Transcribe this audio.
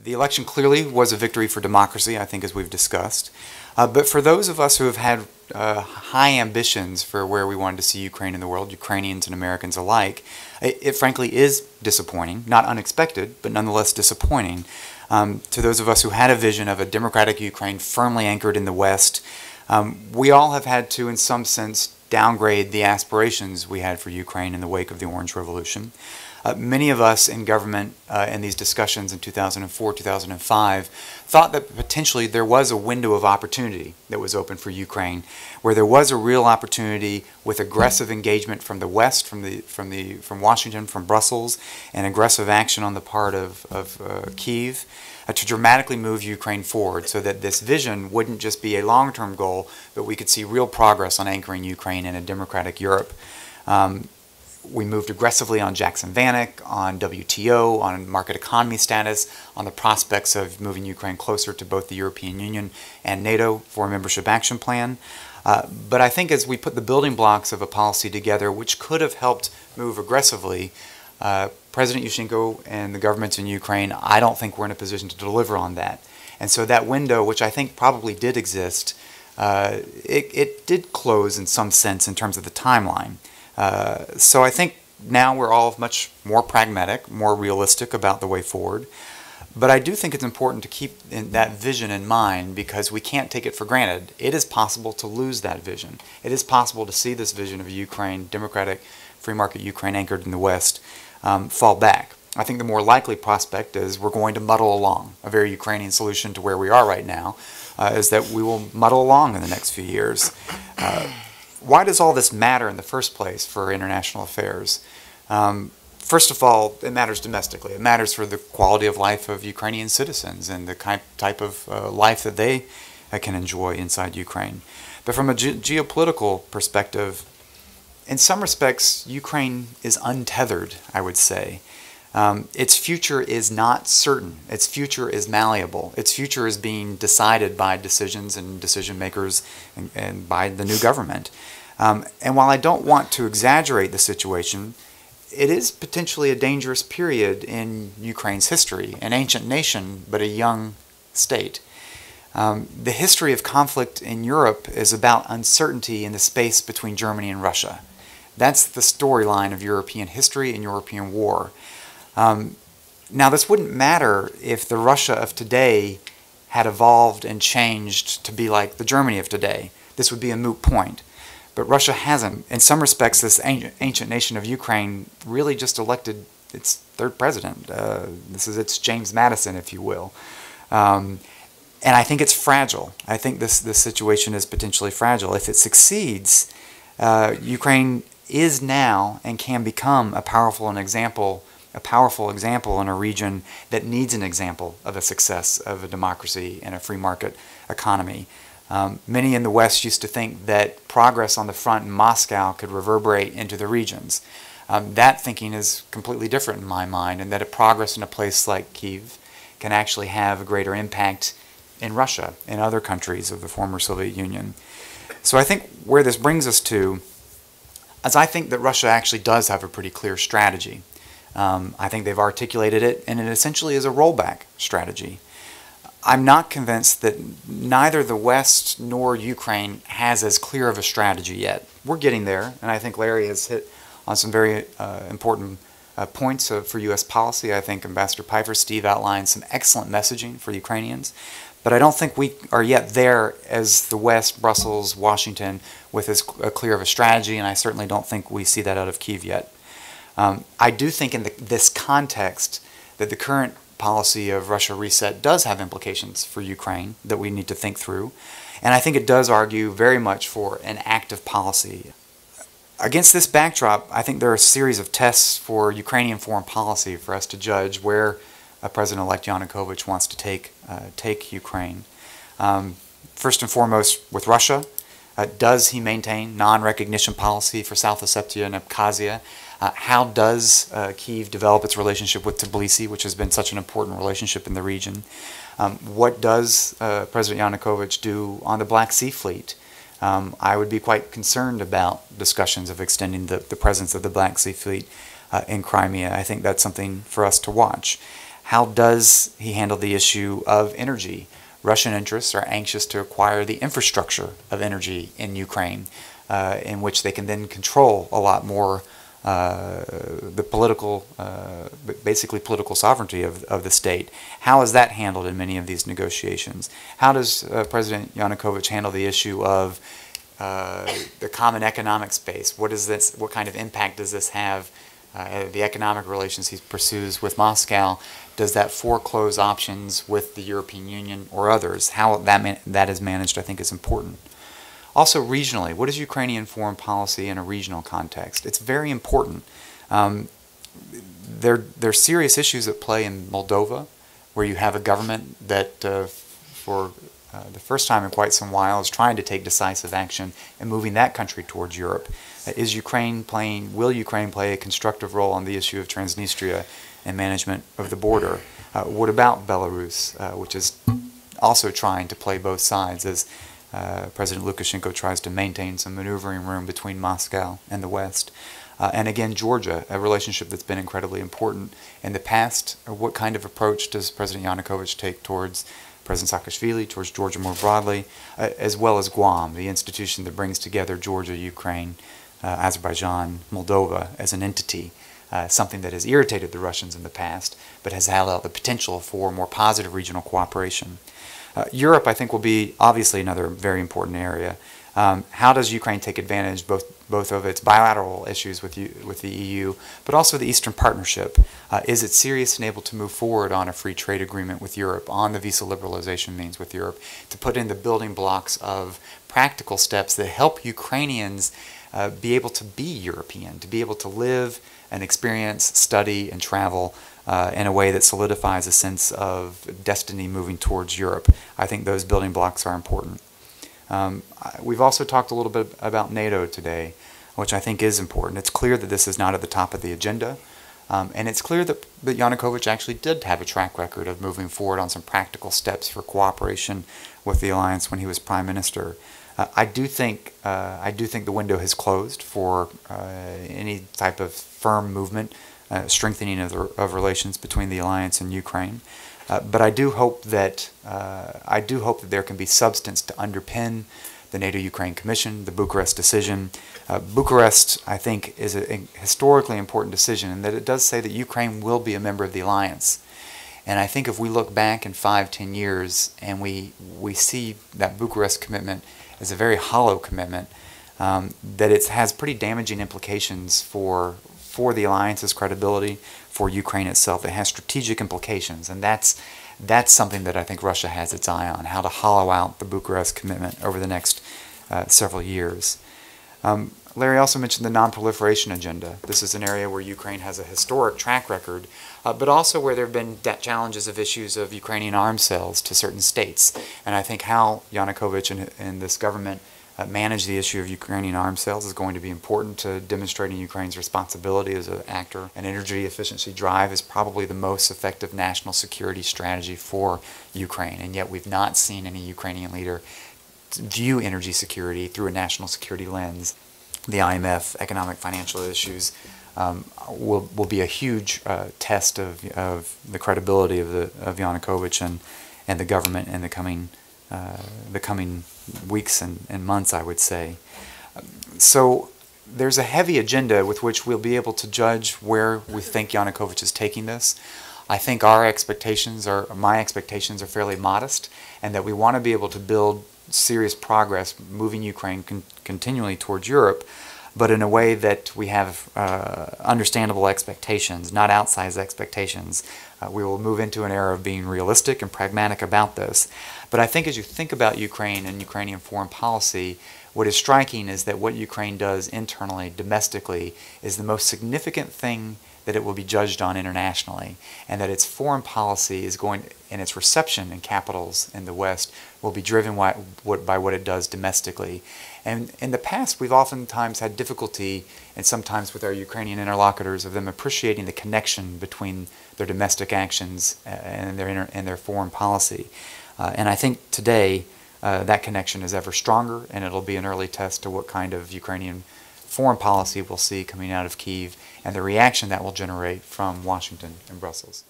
The election clearly was a victory for democracy, I think, as we've discussed. But for those of us who have had high ambitions for where we wanted to see Ukraine in the world, Ukrainians and Americans alike, it frankly is disappointing, not unexpected, but nonetheless disappointing. To those of us who had a vision of a democratic Ukraine firmly anchored in the West, we all have had to, in some sense, downgrade the aspirations we had for Ukraine in the wake of the Orange Revolution. Many of us in government in these discussions in 2004, 2005 thought that potentially there was a window of opportunity that was open for Ukraine, where there was a real opportunity with aggressive engagement from the West, from Washington, from Brussels, and aggressive action on the part of Kyiv to dramatically move Ukraine forward so that this vision wouldn't just be a long-term goal, but we could see real progress on anchoring Ukraine in a democratic Europe. We moved aggressively on Jackson Vanik, on WTO, on market economy status, on the prospects of moving Ukraine closer to both the European Union and NATO for a membership action plan. But I think as we put the building blocks of a policy together, which could have helped move aggressively, President Yushchenko and the governments in Ukraine, I don't think we're in a position to deliver on that. And so that window, which I think probably did exist, it did close in some sense in terms of the timeline. So I think now we're all much more pragmatic, more realistic about the way forward. But I do think it's important to keep that vision in mind because we can't take it for granted. It is possible to lose that vision. It is possible to see this vision of a Ukraine, democratic, free market Ukraine anchored in the West, fall back. I think the more likely prospect is we're going to muddle along. A very Ukrainian solution to where we are right now is that we will muddle along in the next few years. Why does all this matter in the first place for international affairs? First of all, it matters domestically. It matters for the quality of life of Ukrainian citizens and the type of life that they can enjoy inside Ukraine. But from a geopolitical perspective, in some respects, Ukraine is untethered, I would say. Its future is not certain. Its future is malleable. Its future is being decided by decisions and decision makers and by the new government. And while I don't want to exaggerate the situation, it is potentially a dangerous period in Ukraine's history, an ancient nation, but a young state. The history of conflict in Europe is about uncertainty in the space between Germany and Russia. That's the storyline of European history and European war. Now, this wouldn't matter if the Russia of today had evolved and changed to be like the Germany of today. This would be a moot point. But Russia hasn't. In some respects, this ancient nation of Ukraine really just elected its third president. This is its James Madison, if you will. And I think it's fragile. I think this situation is potentially fragile. If it succeeds, Ukraine is now and can become a powerful example in a region that needs an example of a success of a democracy and a free market economy. Many in the West used to think that progress on the front in Moscow could reverberate into the regions. That thinking is completely different in my mind, and that a progress in a place like Kyiv can actually have a greater impact in Russia and other countries of the former Soviet Union. So I think where this brings us to is I think that Russia actually does have a pretty clear strategy. I think they've articulated it, and it essentially is a rollback strategy. I'm not convinced that neither the West nor Ukraine has as clear of a strategy yet. We're getting there, and I think Larry has hit on some very important points for U.S. policy. I think Ambassador Piper Steve outlined some excellent messaging for Ukrainians, but I don't think we are yet there as the West, Brussels, Washington, with as clear of a strategy, and I certainly don't think we see that out of Kyiv yet. I do think in this context that the current policy of Russia reset does have implications for Ukraine that we need to think through, and I think it does argue very much for an active policy. Against this backdrop, I think there are a series of tests for Ukrainian foreign policy for us to judge where President-elect Yanukovych wants to take Ukraine. First and foremost, with Russia, does he maintain non-recognition policy for South Ossetia and Abkhazia? How does Kyiv develop its relationship with Tbilisi, which has been such an important relationship in the region? What does President Yanukovych do on the Black Sea Fleet? I would be quite concerned about discussions of extending the presence of the Black Sea Fleet in Crimea. I think that's something for us to watch. How does he handle the issue of energy? Russian interests are anxious to acquire the infrastructure of energy in Ukraine, in which they can then control a lot more the political, basically political sovereignty of the state. How is that handled in many of these negotiations? How does President Yanukovych handle the issue of the common economic space? What is this? What kind of impact does this have? The economic relations he pursues with Moscow, does that foreclose options with the European Union or others? How that is managed, I think, is important. Also, regionally, what is Ukrainian foreign policy in a regional context? It's very important. There are serious issues at play in Moldova, where you have a government that, for the first time in quite some while, is trying to take decisive action and moving that country towards Europe. Will Ukraine play a constructive role on the issue of Transnistria and management of the border? What about Belarus, which is also trying to play both sides as President Lukashenko tries to maintain some maneuvering room between Moscow and the West? And again, Georgia, a relationship that's been incredibly important in the past. What kind of approach does President Yanukovych take towards President Saakashvili, towards Georgia more broadly, as well as Guam, the institution that brings together Georgia, Ukraine, Azerbaijan, Moldova as an entity, something that has irritated the Russians in the past, but has held out the potential for more positive regional cooperation. Europe, I think, will be obviously another very important area. How does Ukraine take advantage both of its bilateral issues with the EU, but also the Eastern Partnership? Is it serious and able to move forward on a free trade agreement with Europe, on the visa liberalization means with Europe, to put in the building blocks of practical steps that help Ukrainians be able to be European, to be able to live and experience, study, and travel in a way that solidifies a sense of destiny moving towards Europe? I think those building blocks are important. We've also talked a little bit about NATO today, which I think is important. It's clear that this is not at the top of the agenda, and it's clear that Yanukovych actually did have a track record of moving forward on some practical steps for cooperation with the alliance when he was Prime Minister. I do think the window has closed for any type of firm movement, strengthening of relations between the alliance and Ukraine. But I do hope that there can be substance to underpin the NATO-Ukraine Commission, the Bucharest decision. Bucharest, I think, is a historically important decision in that it does say that Ukraine will be a member of the alliance. And I think if we look back in 5-10 years and we see that Bucharest commitment as a very hollow commitment, that it has pretty damaging implications for the alliance's credibility, for Ukraine itself. It has strategic implications, and that's something that I think Russia has its eye on, how to hollow out the Bucharest commitment over the next several years. Larry also mentioned the non-proliferation agenda. This is an area where Ukraine has a historic track record, but also where there have been challenges of issues of Ukrainian arms sales to certain states. And I think how Yanukovych and this government manage the issue of Ukrainian arms sales is going to be important to demonstrating Ukraine's responsibility as an actor. An energy efficiency drive is probably the most effective national security strategy for Ukraine, and yet we've not seen any Ukrainian leader view energy security through a national security lens. The IMF, economic financial issues, will be a huge test of the credibility of Yanukovych and the government in the coming weeks and months, I would say. So there's a heavy agenda with which we'll be able to judge where we think Yanukovych is taking this. I think my expectations are fairly modest, and that we want to be able to build serious progress moving Ukraine continually towards Europe, but in a way that we have understandable expectations, not outsized expectations. We will move into an era of being realistic and pragmatic about this. But I think as you think about Ukraine and Ukrainian foreign policy, what is striking is that what Ukraine does internally, domestically, is the most significant thing that it will be judged on internationally, and that its foreign policy is going, and its reception in capitals in the West will be driven by what it does domestically. And in the past, we've oftentimes had difficulty, and sometimes with our Ukrainian interlocutors, of them appreciating the connection between their domestic actions and their foreign policy. And I think today that connection is ever stronger, and it'll be an early test to what kind of Ukrainian foreign policy we'll see coming out of Kyiv and the reaction that will generate from Washington and Brussels.